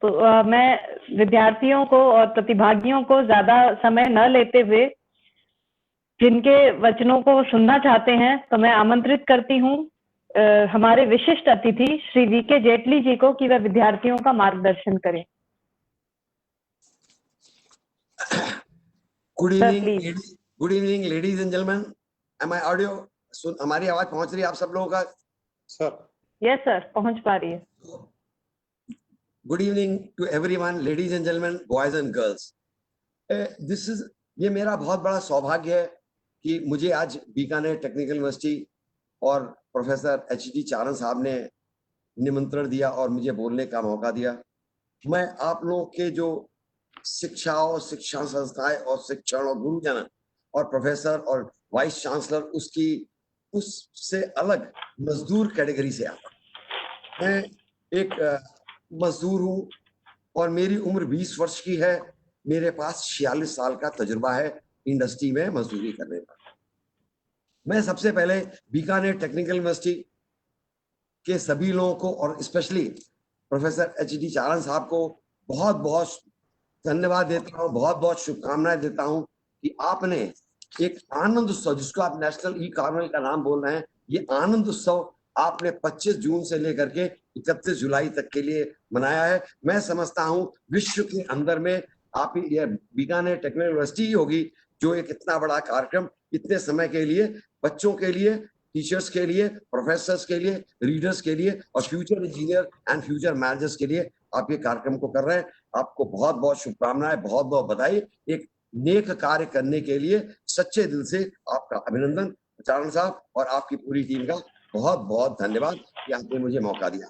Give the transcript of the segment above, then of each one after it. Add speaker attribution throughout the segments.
Speaker 1: तो मैं विद्यार्थियों को और प्रतिभागियों को ज्यादा समय न लेते हुए जिनके वचनों को सुनना चाहते हैं तो मैं आमंत्रित करती हूँ हमारे विशिष्ट अतिथि श्री वीके जेटली जी को कि वह विद्यार्थियों का मार्गदर्शन करें।
Speaker 2: Good evening ladies and gentleman, am I audio? हमारी आवाज पहुंच रही है आप सब लोगों का?
Speaker 3: सर
Speaker 1: यस सर, पहुंच पा रही है।
Speaker 2: Good evening to everyone, ladies and gentleman, boys and girls. ये मेरा बहुत बड़ा सौभाग्य है कि मुझे आज बीकानेर टेक्निकल यूनिवर्सिटी और प्रोफेसर एच.डी. चारण साहब ने निमंत्रण दिया और मुझे बोलने का मौका दिया। मैं आप लोगों के जो शिक्षा और शिक्षण संस्थाएं और शिक्षण और गुरुजन और प्रोफेसर और वाइस चांसलर उससे अलग मजदूर कैटेगरी से आता हूं। मैं एक मजदूर हूं और मेरी उम्र 20 वर्ष की है। मेरे पास 46 साल का तजुर्बा है इंडस्ट्री में मजदूरी करने का। मैं सबसे पहले बीकानेर टेक्निकल यूनिवर्सिटी के सभी लोगों को और स्पेशली प्रोफेसर एच.डी. चारण साहब को बहुत बहुत धन्यवाद देता हूँ, बहुत बहुत शुभकामनाएं देता हूँ कि आपने एक आनंद उत्सव, जिसको आप नेशनल ई कार्निवल का नाम बोल रहे हैं, ये आनंद उत्सव आपने 25 जून से लेकर के 31 जुलाई तक के लिए मनाया है। मैं समझता हूँ विश्व के अंदर में आप ये बीकानेर टेक्निकल यूनिवर्सिटी ही होगी जो एक इतना बड़ा कार्यक्रम इतने समय के लिए बच्चों के लिए, टीचर्स के लिए, प्रोफेसर्स के लिए, रीडर्स के लिए और future engineer and future managers के लिए आप ये कार्यक्रम को कर रहे हैं। आपको बहुत बहुत शुभकामनाएं, बहुत बहुत बधाई। एक नेक कार्य करने के लिए सच्चे दिल से आपका अभिनंदन चारण साहब, और आपकी पूरी टीम का बहुत बहुत धन्यवाद कि आपने मुझे मौका दिया।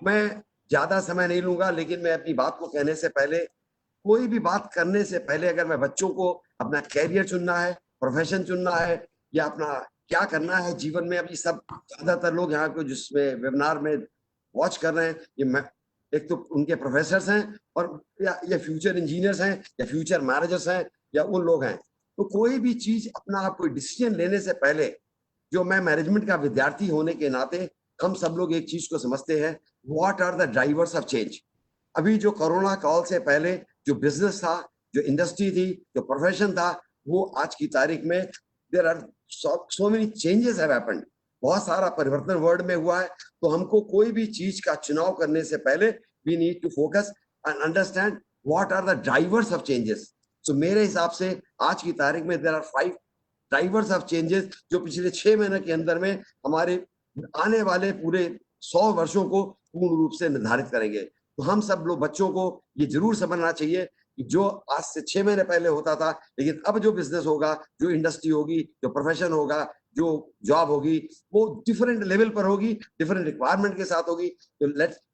Speaker 2: मैं ज्यादा समय नहीं लूंगा, लेकिन मैं अपनी बात को कहने से पहले, कोई भी बात करने से पहले, अगर मैं बच्चों को अपना कैरियर चुनना है, प्रोफेशन चुनना है या अपना क्या करना है जीवन में, अभी सब ज्यादातर लोग यहाँ को जिसमें वेबिनार में वॉच कर रहे हैं, ये एक तो उनके प्रोफेसर्स हैं और या फ्यूचर इंजीनियर्स हैं या फ्यूचर मैनेजर्स हैं या उन लोग हैं। तो कोई भी चीज अपना आप कोई डिसीजन लेने से पहले, जो मैं मैनेजमेंट का विद्यार्थी होने के नाते, हम सब लोग एक चीज को समझते हैं, what are the drivers of change. अभी जो कोरोना काल से पहले जो बिजनेस था, जो इंडस्ट्री थी, जो प्रोफेशन था, वो आज की तारीख में there are so many changes have happened. बहुत सारा परिवर्तन वर्ल्ड में हुआ है। तो हमको कोई भी चीज का चुनाव करने से पहले we need to focus and understand what are the drivers of changes. So मेरे हिसाब से आज की तारीख में there are 5 drivers of changes जो पिछले 6 महीने के अंदर में हमारे आने वाले पूरे 100 वर्षों को पूर्ण रूप से निर्धारित करेंगे। तो हम सब लोग बच्चों को ये जरूर समझना चाहिए कि जो आज से 6 महीने पहले होता था, लेकिन अब जो बिजनेस होगा, जो इंडस्ट्री होगी, जो प्रोफेशन होगा, जो जॉब होगी, वो डिफरेंट लेवल पर होगी, डिफरेंट रिक्वायरमेंट के साथ होगी। तो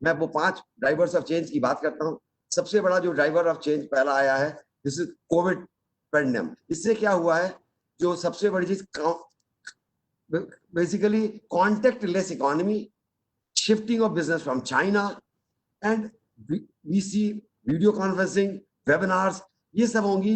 Speaker 2: मैं वो 5 ड्राइवर्स ऑफ चेंज की बात करता हूँ। सबसे बड़ा जो ड्राइवर ऑफ चेंज पहला आया है, दिस इज कोविड पेंडेमिक। इससे क्या हुआ है, जो सबसे बड़ी चीज basically contactless economy, shifting of business from China and we see video conferencing, webinars, ये सब होंगी।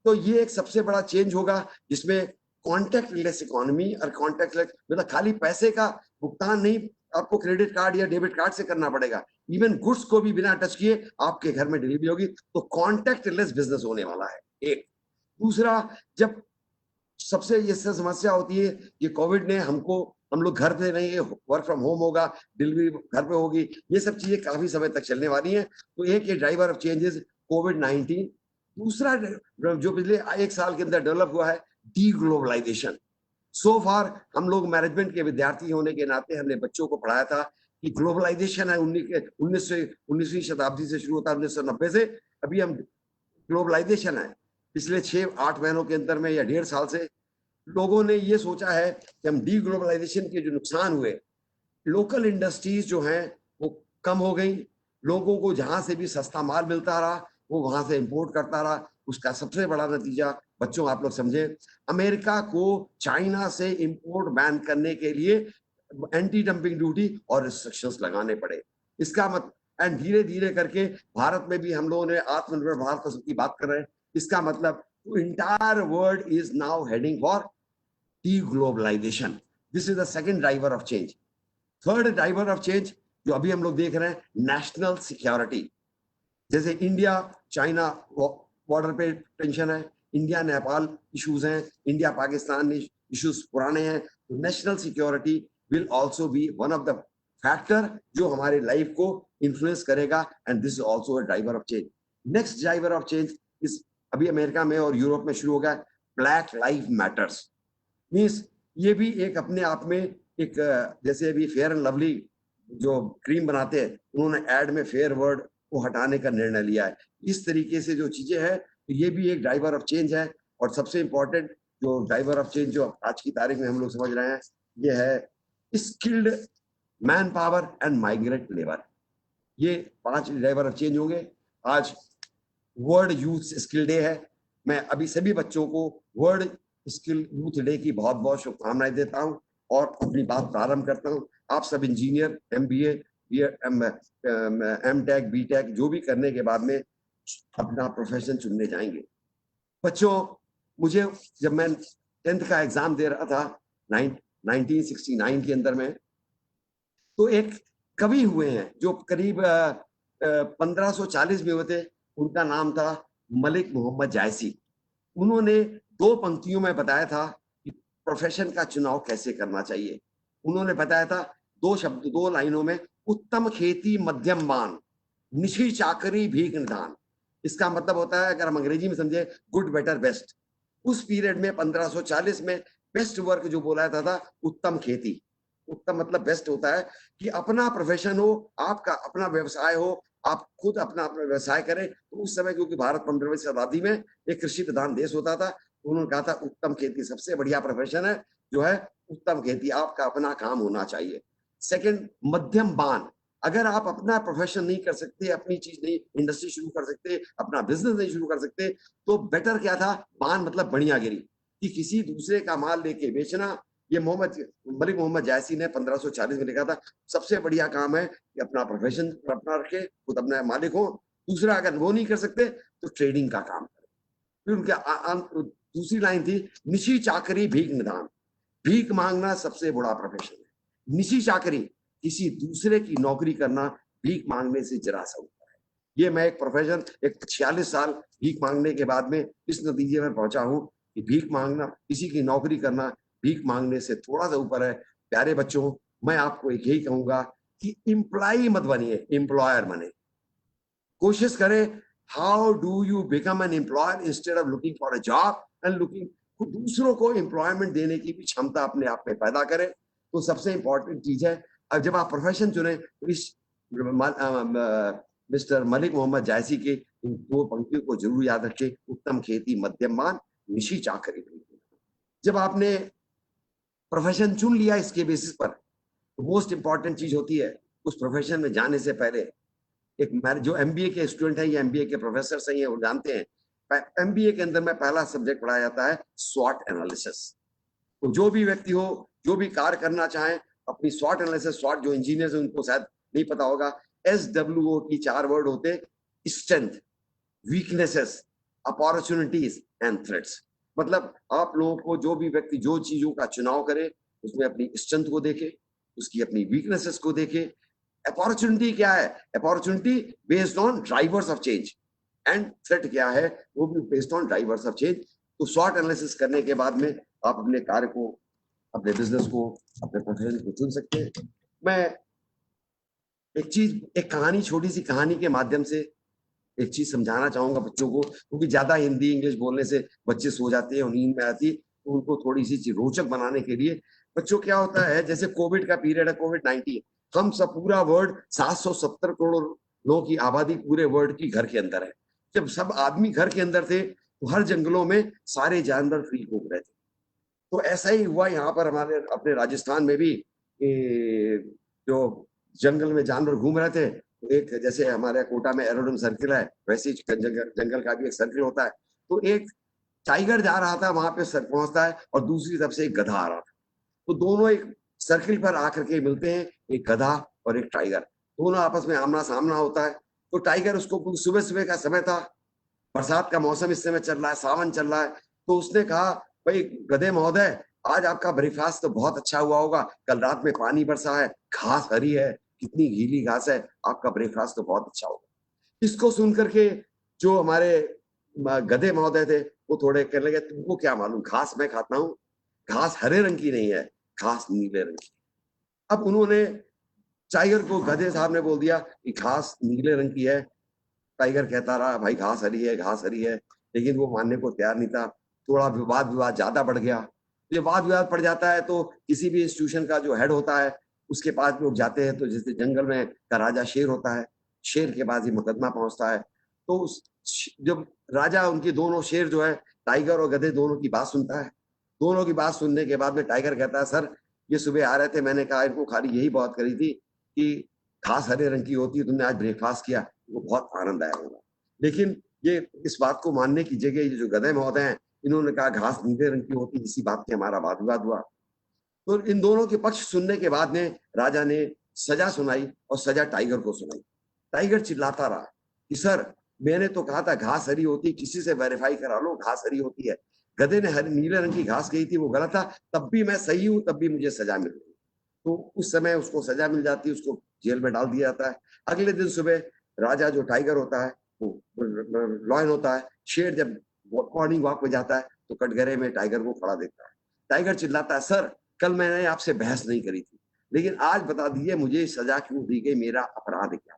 Speaker 2: तो ये एक सबसे बड़ा चेंज होगा जिसमें कॉन्टेक्ट लेस इकोनॉमी और कॉन्टेक्ट लेस मतलब खाली पैसे का भुगतान नहीं आपको क्रेडिट कार्ड या डेबिट कार्ड से करना पड़ेगा, इवन गुड्स को भी बिना टच किए आपके घर में डिलीवरी होगी। तो कॉन्टेक्ट लेस बिजनेस होने वाला है एक। दूसरा, जब सबसे ये समस्या होती है कि कोविड ने हम लोग घर पे नहीं, वर्क फ्रॉम होम होगा, डिलीवरी घर पे होगी, ये सब चीजें काफी समय तक चलने वाली हैं। तो एक ये ड्राइवर ऑफ चेंजेस कोविड-19। दूसरा जो पिछले 1 साल के अंदर डेवलप हुआ है, डी ग्लोबलाइजेशन। सो फार हम लोग मैनेजमेंट के विद्यार्थी होने के नाते हमने बच्चों को पढ़ाया था कि ग्लोबलाइजेशन है 19वीं शताब्दी से शुरू होता है, 1990 से। अभी हम ग्लोबलाइजेशन है पिछले 6-8 महीनों के अंदर में या 1.5 साल से लोगों ने ये सोचा है कि हम डी ग्लोबलाइजेशन के जो नुकसान हुए, लोकल इंडस्ट्रीज जो हैं वो कम हो गई, लोगों को जहां से भी सस्ता माल मिलता रहा वो वहां से इंपोर्ट करता रहा। उसका सबसे बड़ा नतीजा बच्चों आप लोग समझे, अमेरिका को चाइना से इंपोर्ट बैन करने के लिए एंटी डंपिंग ड्यूटी और रिस्ट्रिक्शंस लगाने पड़े। इसका मतलब, एंड धीरे धीरे करके भारत में भी हम लोगों ने आत्मनिर्भर भारत की बात कर रहे हैं। इसका मतलब entire world is now heading for deglobalization. This is the second driver of change. Third driver of change जो अभी हम लोग देख रहे हैं, national security. जैसे इंडिया चाइना बॉर्डर पे टेंशन है, इंडिया नेपाल इश्यूज हैं, इंडिया पाकिस्तान इश्यूज पुराने हैं, तो national security will also be one of the factor जो हमारे लाइफ को इन्फ्लुएंस करेगा, and this is also a driver of change. Next driver of change इस अभी अमेरिका में और यूरोप में शुरू हो गया, ब्लैक लाइफ मैटर्स। मीन्स ये भी एक अपने आप में एक, जैसे अभी फेयर एंड लवली जो क्रीम बनाते हैं, उन्होंने एड में फेयर वर्ड को हटाने का निर्णय लिया है। इस तरीके से जो चीजें हैं, तो ये भी एक ड्राइवर ऑफ चेंज है। और सबसे इंपॉर्टेंट जो ड्राइवर ऑफ चेंज जो आज की तारीख में हम लोग समझ रहे हैं, ये है skilled man power and migrant labour. ये 5 ड्राइवर ऑफ चेंज होंगे। आज वर्ल्ड यूथ स्किल डे है। मैं अभी सभी बच्चों को वर्ल्ड स्किल यूथ डे की बहुत बहुत शुभकामनाएं देता हूं और अपनी बात प्रारंभ करता हूं। आप सब इंजीनियर, MBA, M.Tech, B.Tech जो भी करने के बाद में अपना प्रोफेशन चुनने जाएंगे। बच्चों, मुझे जब मैं 10th का एग्जाम दे रहा था 1969 के अंदर में, तो एक कवि हुए हैं जो करीब 1540 में हुए थे। उनका नाम था मलिक मोहम्मद जायसी। उन्होंने 2 पंक्तियों में बताया था कि प्रोफेशन का चुनाव कैसे करना चाहिए। उन्होंने बताया था 2 शब्द, 2 लाइनों में, उत्तम खेती मध्यम मान, निशी चाकरी भीख निदान। इसका मतलब होता है, अगर हम अंग्रेजी में समझे, गुड बेटर बेस्ट। उस पीरियड में 1540 में बेस्ट वर्क जो बोला जाता था, उत्तम खेती। उत्तम मतलब बेस्ट होता है कि अपना प्रोफेशन हो, आपका अपना व्यवसाय हो, आप खुद अपना व्यवसाय करें। तो उस समय क्योंकि भारत 15वीं शताब्दी में एक कृषि प्रधान देश होता था, उन्होंने कहा था उत्तम खेती सबसे बढ़िया प्रोफेशन है, जो है उत्तम खेती, आपका अपना काम होना चाहिए। सेकंड, मध्यम बान। अगर आप अपना प्रोफेशन नहीं कर सकते, अपनी चीज नहीं, इंडस्ट्री शुरू कर सकते, अपना बिजनेस नहीं शुरू कर सकते, तो बेटर क्या था, बान मतलब बढ़ियागिरी, कि किसी दूसरे का माल लेके बेचना। ये मलिक मोहम्मद जायसी ने 1540 में लिखा था, सबसे बढ़िया काम है कि अपना प्रोफेशन अपना रखे, खुद अपना मालिक हो। दूसरा, अगर वो नहीं कर सकते तो ट्रेडिंग का काम करें। फिर उनके दूसरी लाइन थी, निशी चाकरी भीख निदान। भीख मांगना सबसे बड़ा प्रोफेशन है। निशी चाकरी, किसी दूसरे की नौकरी करना, भीख मांगने से जरा सा ऊपर है। ये मैं एक प्रोफेशन, एक 46 साल भीख मांगने के बाद में इस नतीजे में पहुंचा हूं कि भीख मांगना, किसी की नौकरी करना, भीख मांगने से थोड़ा सा ऊपर है। प्यारे बच्चों, मैं आपको एक यही कहूंगा कि एम्प्लॉय मत बनिए, एम्प्लॉयर बने। कोशिश करें, how do you become an employer instead of looking for a job and looking. दूसरों को एम्प्लॉयमेंट देने की भी क्षमता अपने आप में पैदा करें। तो सबसे इंपॉर्टेंट चीज है, अब जब आप प्रोफेशन चुने तो इस मिस्टर मलिक मोहम्मद जायसी के इन 2 पंक्तियों को जरूर याद रखें, उत्तम खेती मध्यम मान, निशी चाकरी। जब आपने प्रोफेशन चुन लिया इसके बेसिस पर, तो मोस्ट इंपॉर्टेंट चीज होती है, उस प्रोफेशन में जाने से पहले एक, जो MBA के स्टूडेंट है या MBA के प्रोफेसर सही है, वो जानते हैं, MBA के अंदर में पहला सब्जेक्ट पढ़ाया जाता है स्वॉट एनालिसिस। तो जो भी व्यक्ति हो, जो भी कार्य करना चाहे, अपनी स्वॉट एनालिसिस, स्वॉट जो इंजीनियर्स हैं उनको शायद नहीं पता होगा, SWOT 4 वर्ड होते, strength, weaknesses, opportunities and threats. मतलब आप लोगों को, जो भी व्यक्ति जो चीजों का चुनाव करे, उसमें अपनी स्ट्रेंथ को देखे, उसकी अपनी वीकनेसेस को देखे। अपॉर्चुनिटी क्या है, opportunity based on drivers of change, and threat क्या है, वो भी based on drivers of change. तो स्वॉट एनालिसिस करने के बाद में आप अपने कार्य को, अपने बिजनेस को, अपने प्रोफेशन को चुन सकते हैं। मैं एक कहानी, छोटी सी कहानी के माध्यम से एक चीज समझाना चाहूंगा बच्चों को, क्योंकि ज्यादा हिंदी इंग्लिश बोलने से बच्चे सो जाते हैं और नींद में आती है। तो उनको थोड़ी सी चीज रोचक बनाने के लिए, बच्चों क्या होता है, जैसे कोविड का पीरियड है, कोविड-19, हम सब पूरा वर्ल्ड 770 करोड़ लोगों की आबादी पूरे वर्ल्ड की घर के अंदर है। जब सब आदमी घर के अंदर थे, तो हर जंगलों में सारे जानवर फ्री घूम रहे थे। तो ऐसा ही हुआ यहाँ पर हमारे अपने राजस्थान में भी, जो जंगल में जानवर घूम रहे थे। तो एक, जैसे हमारे कोटा में एरोड्रम सर्किल है, वैसे ही जंगल का भी एक सर्किल होता है। तो एक टाइगर जा रहा था, वहां पे पहुंचता है, और दूसरी तरफ से एक गधा आ रहा था। तो दोनों एक सर्किल पर आकर के मिलते हैं, एक गधा और एक टाइगर, दोनों आपस में आमना सामना होता है। तो टाइगर, उसको सुबह सुबह का समय था, बरसात का मौसम इस समय चल रहा है, सावन चल रहा है। तो उसने कहा, भाई गधे महोदय, आज आपका ब्रेकफास्ट तो बहुत अच्छा हुआ होगा, कल रात में पानी बरसा है, घास हरी है, कितनी गीली घास है, आपका ब्रेकफास्ट तो बहुत अच्छा होगा। इसको सुन करके जो हमारे गधे महोदय थे वो थोड़े कहने लगे तुमको क्या मालूम, घास मैं खाता हूँ, घास हरे रंग की नहीं है, घास नीले रंग की। अब उन्होंने टाइगर को, गधे साहब ने बोल दिया कि घास नीले रंग की है। टाइगर कहता रहा भाई घास हरी है, घास हरी है, लेकिन वो मानने को तैयार नहीं था। थोड़ा विवाद विवाद ज्यादा बढ़ गया। ये वाद विवाद पड़ जाता है तो किसी भी इंस्टीट्यूशन का जो हेड होता है उसके पास लोग जाते हैं, तो जैसे जंगल में का राजा शेर होता है, शेर के पास ही मुकदमा पहुंचता है। तो जब राजा उनके दोनों शेर जो है, टाइगर और गधे दोनों की बात सुनता है। दोनों की बात सुनने के बाद में टाइगर कहता है सर ये सुबह आ रहे थे, मैंने कहा इनको खाली यही बात करी थी कि घास हरे रंग की होती है, तुमने आज ब्रेकफास्ट किया, वो बहुत आनंद आया होगा। लेकिन ये इस बात को मानने की जगह ये जो गधे महोदय हैं, इन्होंने कहा घास नीले रंग की होती, इसी बात पे हमारा वाद विवाद हुआ। तो इन दोनों के पक्ष सुनने के बाद में राजा ने सजा सुनाई और सजा टाइगर को सुनाई। टाइगर चिल्लाता रहा कि सर मैंने तो कहा था घास हरी होती, किसी से वेरीफाई करा लो, घास हरी होती है। गधे ने हरी नीले रंग की घास कही थी, वो गलत था, तब भी मैं सही हूं, तब भी मुझे सजा मिल रही। तो उस समय उसको सजा मिल जाती है, उसको जेल में डाल दिया जाता है। अगले दिन सुबह राजा जो टाइगर होता है वो लॉयन होता है, शेर जब मॉर्निंग वॉक पे जाता है तो कटघरे में टाइगर को खड़ा देखता है। टाइगर चिल्लाता है सर कल मैंने आपसे बहस नहीं करी थी, लेकिन आज बता दीजिए मुझे सजा क्यों दी गई, मेरा अपराध क्या।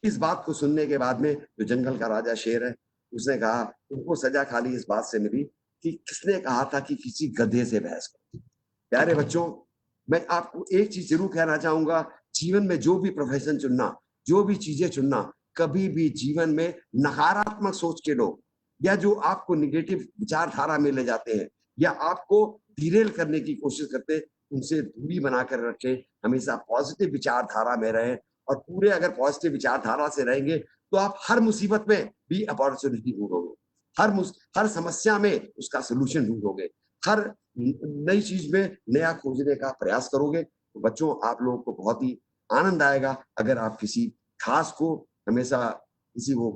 Speaker 2: इस बात को सुनने के बाद में जो जंगल का राजा शेर है उसने कहा तुमको सजा खाली इस बात से मिली कि किसने कहा था कि किसी गधे से बहस करो। प्यारे बच्चों, मैं आपको एक चीज जरूर कहना चाहूंगा, जीवन में जो भी प्रोफेशन चुनना, जो भी चीजें चुनना, कभी भी जीवन में नकारात्मक सोच के लोग या जो आपको निगेटिव विचारधारा में ले जाते हैं या आपको डिरेल करने की कोशिश करते हैं, उनसे दूरी बनाकर रखें। हमेशा पॉजिटिव विचारधारा में रहें और पूरे अगर पॉजिटिव विचारधारा से रहेंगे तो आप हर मुसीबत में भी अपॉर्चुनिटी ढूंढोगे, हर समस्या में उसका सोल्यूशन ढूंढोगे, हर नई चीज में नया खोजने का प्रयास करोगे। तो बच्चों आप लोगों को बहुत ही आनंद आएगा अगर आप किसी घास को हमेशा किसी वो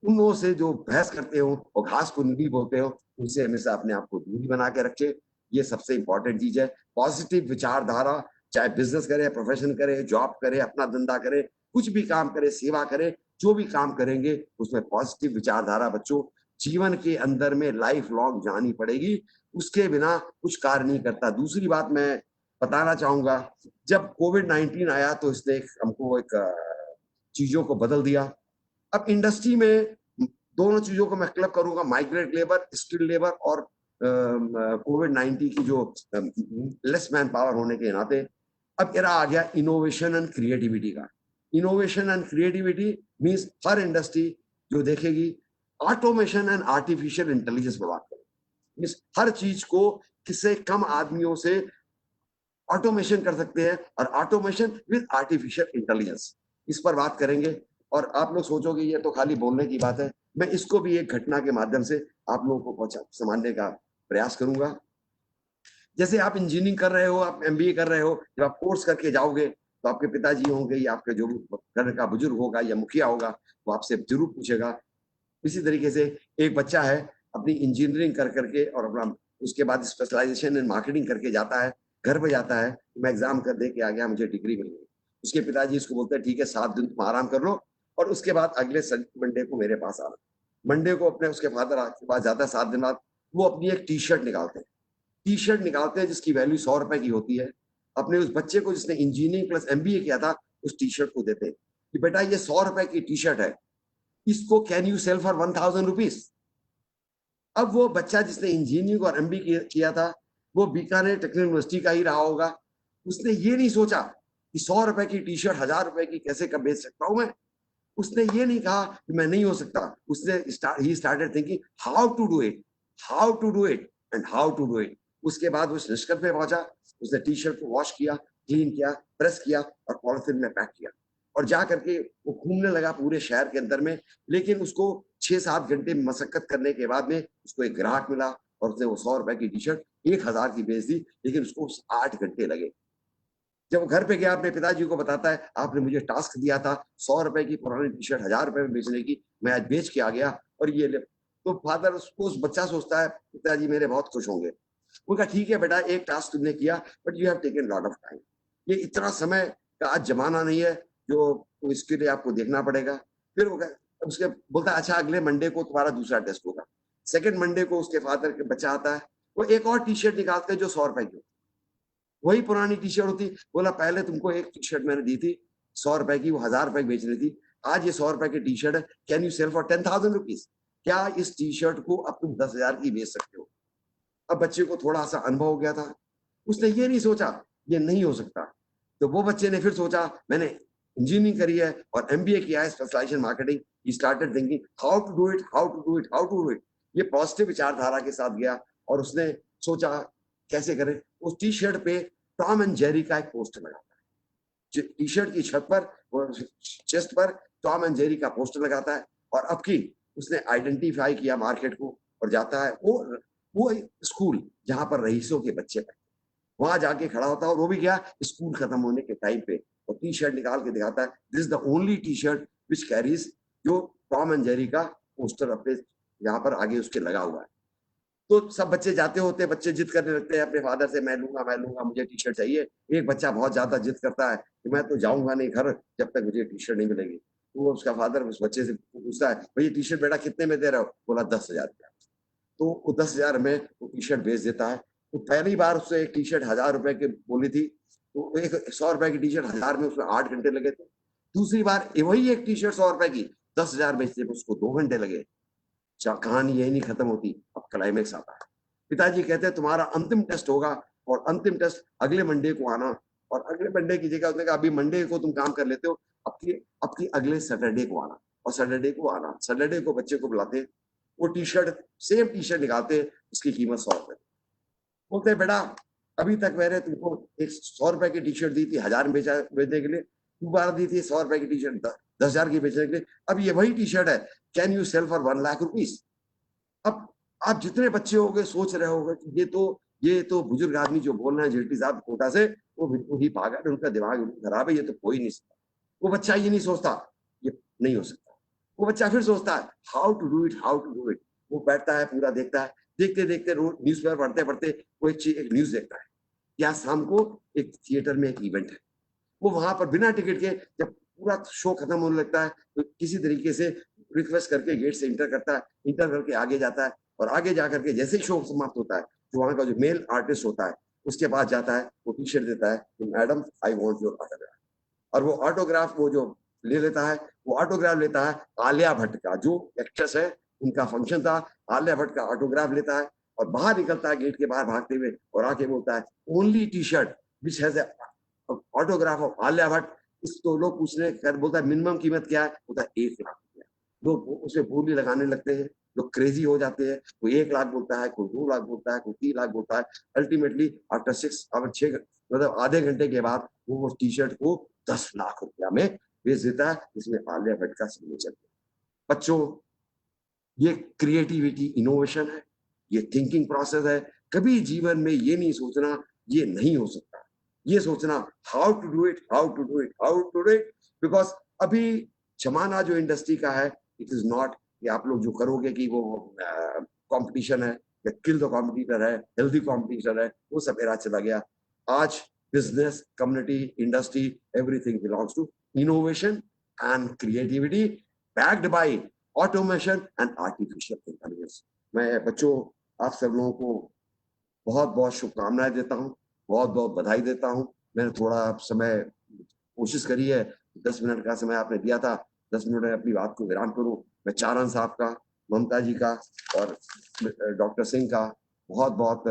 Speaker 2: उन लोगों से जो बहस करते हो और घास को नीली बोलते हो उनसे हमेशा अपने आप को दूरी बना के रखे। ये सबसे इंपॉर्टेंट चीज है। पॉजिटिव विचारधारा, चाहे बिजनेस करे, प्रोफेशन करे, जॉब करे, अपना धंधा करे, कुछ भी काम करे, सेवा करे, जो भी काम करेंगे उसमें पॉजिटिव विचारधारा बच्चों जीवन के अंदर में लाइफ लॉन्ग जानी पड़ेगी, उसके बिना कुछ कार्य नहीं करता। दूसरी बात मैं बताना चाहूंगा, जब कोविड-19 आया तो इसने हमको एक चीजों को बदल दिया। अब इंडस्ट्री में दोनों चीजों को मैं क्लब करूंगा, माइग्रेट लेबर, स्किल्ड लेबर और कोविड-19 की जो लेस मैन पावर होने के नाते अब एरा आ गया इनोवेशन एंड क्रिएटिविटी का। Innovation and creativity means her industry जो देखेगी ऑटोमेशन एंड आर्टिफिशियल इंटेलिजेंस पर बात करें, मींस हर चीज को किससे कम आदमियों से ऑटोमेशन कर सकते हैं और ऑटोमेशन विद आर्टिफिशियल इंटेलिजेंस, इस पर बात करेंगे। और आप लोग सोचोगे ये तो खाली बोलने की बात है, मैं इसको भी एक घटना के माध्यम से आप लोगों को समझने का प्रयास करूंगा। जैसे आप इंजीनियरिंग कर रहे हो, आप एमबीए कर रहे हो, जब आप कोर्स करके जाओगे तो आपके पिताजी होंगे या आपके जो घर का बुजुर्ग होगा या मुखिया होगा वो आपसे जरूर पूछेगा। इसी तरीके से एक बच्चा है अपनी इंजीनियरिंग कर करके और अपना उसके बाद स्पेशलाइजेशन इन मार्केटिंग करके जाता है, घर पे जाता है, मैं एग्जाम कर दे के आ गया, मुझे डिग्री मिल गई। उसके पिताजी इसको बोलते हैं ठीक है 7 दिन तुम आराम कर लो और उसके बाद अगले मंडे को मेरे पास आना। मंडे को अपने उसके फादर के पास जाता है, 7 दिन बाद वो अपनी एक टी शर्ट निकालते हैं, जिसकी वैल्यू 100 रुपए की होती है। अपने उस बच्चे को जिसने इंजीनियरिंग प्लस एमबीए किया था उस टी शर्ट को देते हैं कि बेटा ये 100 रुपए की टी शर्ट है, इसको can you sell for 1000 rupees. अब वो बच्चा जिसने इंजीनियरिंग और एमबीए किया था वो बीकानेर टेक्निकल यूनिवर्सिटी का ही रहा होगा, उसने ये नहीं सोचा कि 100 रुपए की टी शर्ट 1000 रुपए की कैसे कब बेच सकता हूं मैं। उसने ये नहीं कहा कि मैं नहीं हो सकता, उसने ही started thinking how to do it, how to do it and how to do it. उसके बाद उस निष्कर्ष पे पहुंचा, उसने टी शर्ट को वॉश किया, क्लीन किया, प्रेस किया और पॉलिथीन में पैक किया और जा करके वो घूमने लगा पूरे शहर के अंदर में। लेकिन उसको 6-7 घंटे मशक्कत करने के बाद में उसको एक ग्राहक मिला और उसने वो 100 रुपए की टी शर्ट 1000 की बेच दी, लेकिन उसको 8 घंटे लगे। जब वो घर पे गया अपने पिताजी को बताता है आपने मुझे टास्क दिया था 100 रुपए की पुरानी टी शर्ट 1000 रुपए में बेचने की, मैं आज बेच के आ गया और ये ले। तो फादर उसको उस बच्चा सोचता है पिताजी मेरे बहुत खुश होंगे। उनका ठीक है बेटा एक टास्क तुमने किया but you have taken lot of time. ये इतना समय का आज जमाना नहीं है जो इसके लिए आपको देखना पड़ेगा। फिर वो उसके बोलता है अच्छा अगले मंडे को तुम्हारा दूसरा टेस्ट होगा। सेकंड मंडे को उसके फादर के बच्चा आता है, वो एक और टी शर्ट निकालते हैं जो 100 रुपए की होती, वही पुरानी टी शर्ट होती। बोला पहले तुमको एक टी शर्ट मैंने दी थी 100 रुपए की, वो 1000 रुपए बेच रही थी, आज ये 100 रुपए की टी शर्ट है, can you sell for 10,000 rupees? क्या इस टी शर्ट को अब तुम 10,000 की बेच सकते हो? अब बच्चे को थोड़ा सा अनुभव हो गया था, उसने ये नहीं सोचा ये नहीं हो सकता। तो वो बच्चे ने फिर सोचा मैंने इंजीनियरिंग करी है और एमबीए किया है specialisation marketing, he started thinking how to do it, how to do it, how to do it. ये पॉजिटिव विचारधारा के साथ गया और उसने सोचा कैसे करें। उस टी शर्ट पे टॉम एंड जेरी का एक पोस्टर लगाता है, टी शर्ट की छत पर चेस्ट पर टॉम एंड जेरी का पोस्टर लगाता है। और अब की उसने आइडेंटिफाई किया मार्केट को और जाता है वो स्कूल जहां पर रईसों के बच्चे पढ़ते, वहां जाके खड़ा होता है और वो भी क्या स्कूल खत्म होने के टाइम पे, और टी शर्ट निकाल के दिखाता है this is the only T shirt which carries जो टॉम एंड जेरी का पोस्टर अपने यहाँ पर आगे उसके लगा हुआ है। तो सब बच्चे जाते होते हैं, बच्चे जिद करने लगते हैं अपने फादर से मैं लूंगा मुझे टी शर्ट चाहिए। एक बच्चा बहुत ज्यादा जिद करता है कि मैं तो जाऊंगा नहीं घर जब तक मुझे टी शर्ट नहीं मिलेगी। तो उसका फादर उस बच्चे से पूछता है भैया टी शर्ट बेटा कितने में दे रहे हो? बोला 10,000 रुपया। तो वो 10,000 में वो टी शर्ट बेच देता है। तो पहली बार उससे एक टी शर्ट 1,000 रुपए की बोली थी, तो एक 100 रुपए की टी शर्ट 1,000 में उसमें 8 घंटे लगे थे। दूसरी बार वही एक टी शर्ट 100 रुपए की 10,000 बेचते में उसको 2 घंटे लगे। कहानी यही नहीं खत्म होती, अब क्लाइमेक्स आता है। पिताजी कहते हैं तुम्हारा अंतिम टेस्ट होगा और अंतिम टेस्ट अगले मंडे को आना। और अगले मंडे की जगह उसने कहा अभी मंडे को तुम काम कर लेते हो, अब की अगले सैटरडे को आना। और सैटरडे को आना, सैटरडे को बच्चे को बुलाते, वो T shirt same T shirt निकालते, उसकी कीमत 100 रुपए। बोलते बेटा अभी तक मैंने तुमको एक 100 रुपए की टी शर्ट दी थी 1,000 में बेचने के लिए, दोबारा दी थी 100 रुपए की टी शर्ट 10,000 की बेचने के लिए, अब ये वही टी शर्ट है, can you sell for 1 lakh rupees? अब आप जितने बच्चे होंगे सोच रहे होंगे कि ये तो बुजुर्ग आदमी जो बोल रहे हैं जेठी साहब कोटा से, वो बिल्कुल ही पागल है, उनका दिमाग खराब है, ये तो कोई नहीं सकता। वो बच्चा ये नहीं सोचता ये नहीं हो सकता। वो बच्चा फिर सोचता है how to do it, how to do it. वो बैठता है पूरा देखता है, देखते देखते रोज न्यूज़पेपर पढ़ते पढ़ते वो एक न्यूज देखता है क्या शाम को एक थिएटर में एक इवेंट है। वो वहां पर बिना टिकट के जब पूरा शो खत्म होने लगता है तो किसी तरीके से रिक्वेस्ट करके गेट से इंटर करता है, इंटर करके आगे जाता है और आगे जाकर के जैसे ही शो समाप्त होता है तो वहां का जो मेल आर्टिस्ट होता है उसके पास जाता है, वो टी शर्ट देता है madam I want your autograph. और वो ऑटोग्राफ वो जो ले लेता है, वो ऑटोग्राफ लेता है आलिया भट्ट का, जो एक्ट्रेस है उनका फंक्शन था, आलिया भट्ट का ऑटोग्राफ लेता है और बाहर निकलता है गेट के बाहर भागते हुए और आके बोलता है only T shirt which has autograph of Alia Bhatt. इसको लोग पूछने बोलता है मिनिमम कीमत क्या है? बोलता है 1 लाख रुपया। लोग उसे बोली लगाने लगते हैं, लोग क्रेजी हो जाते हैं, कोई 1 लाख बोलता है, कोई 2 लाख बोलता है, कोई 3 लाख बोलता है। अल्टीमेटली आफ्टर 6 मतलब आधे घंटे के बाद वो टी शर्ट को 10 लाख रुपया में बेच देता है, जिसमें आलिया भट्ट का सिग्नेचर। बच्चों ये क्रिएटिविटी इनोवेशन है, ये थिंकिंग प्रोसेस है। कभी जीवन में ये नहीं सोचना ये नहीं हो सकता, ये सोचना how to do it, how to do it, how to do it. Because अभी जमाना जो इंडस्ट्री का है इट इज नॉट कि आप लोग जो करोगे कि वो कंपटीशन है या किल द कॉम्पिटिटर है, हेल्दी कॉम्पिटिशन है, वो सब एरा चला गया। आज business community industry everything belongs to innovation and creativity backed by automation and artificial intelligence. मैं बच्चों आप सब लोगों को बहुत बहुत शुभकामनाएं देता हूँ, बहुत बहुत बधाई देता हूँ। मैंने थोड़ा समय कोशिश करी है, 10 मिनट का समय आपने दिया था, 10 मिनट में अपनी बात को विराम करूं। मैं चारण साहब का, ममता जी का और डॉक्टर सिंह का बहुत बहुत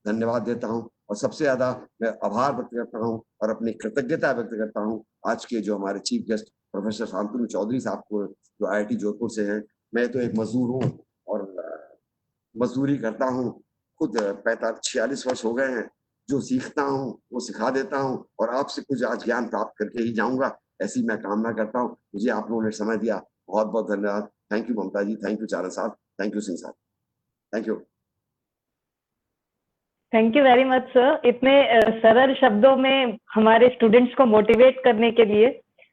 Speaker 2: धन्यवाद देता हूं और सबसे ज्यादा मैं आभार व्यक्त करता हूं और अपनी कृतज्ञता व्यक्त करता हूं आज के जो हमारे chief guest professor Shantanu Chaudhary साहब को, जो IIT जोधपुर से हैं। मैं तो एक मजदूर हूँ और मजदूरी करता हूँ, खुद 45-46 वर्ष हो गए हैं। जो सीखता हूँ वो सिखा देता हूँ और आपसे कुछ आज ज्ञान प्राप्त करके ही जाऊंगा, ऐसी मैं कामना करता हूँ। मुझे आप लोगों ने समय दिया, बहुत बहुत धन्यवाद। Thank you Mamta ji, thank you Charan साहब, थैंक यू सिंह साहब, thank you.
Speaker 1: Thank you very much sir, इतने सरल शब्दों में हमारे स्टूडेंट्स को मोटिवेट करने के लिए।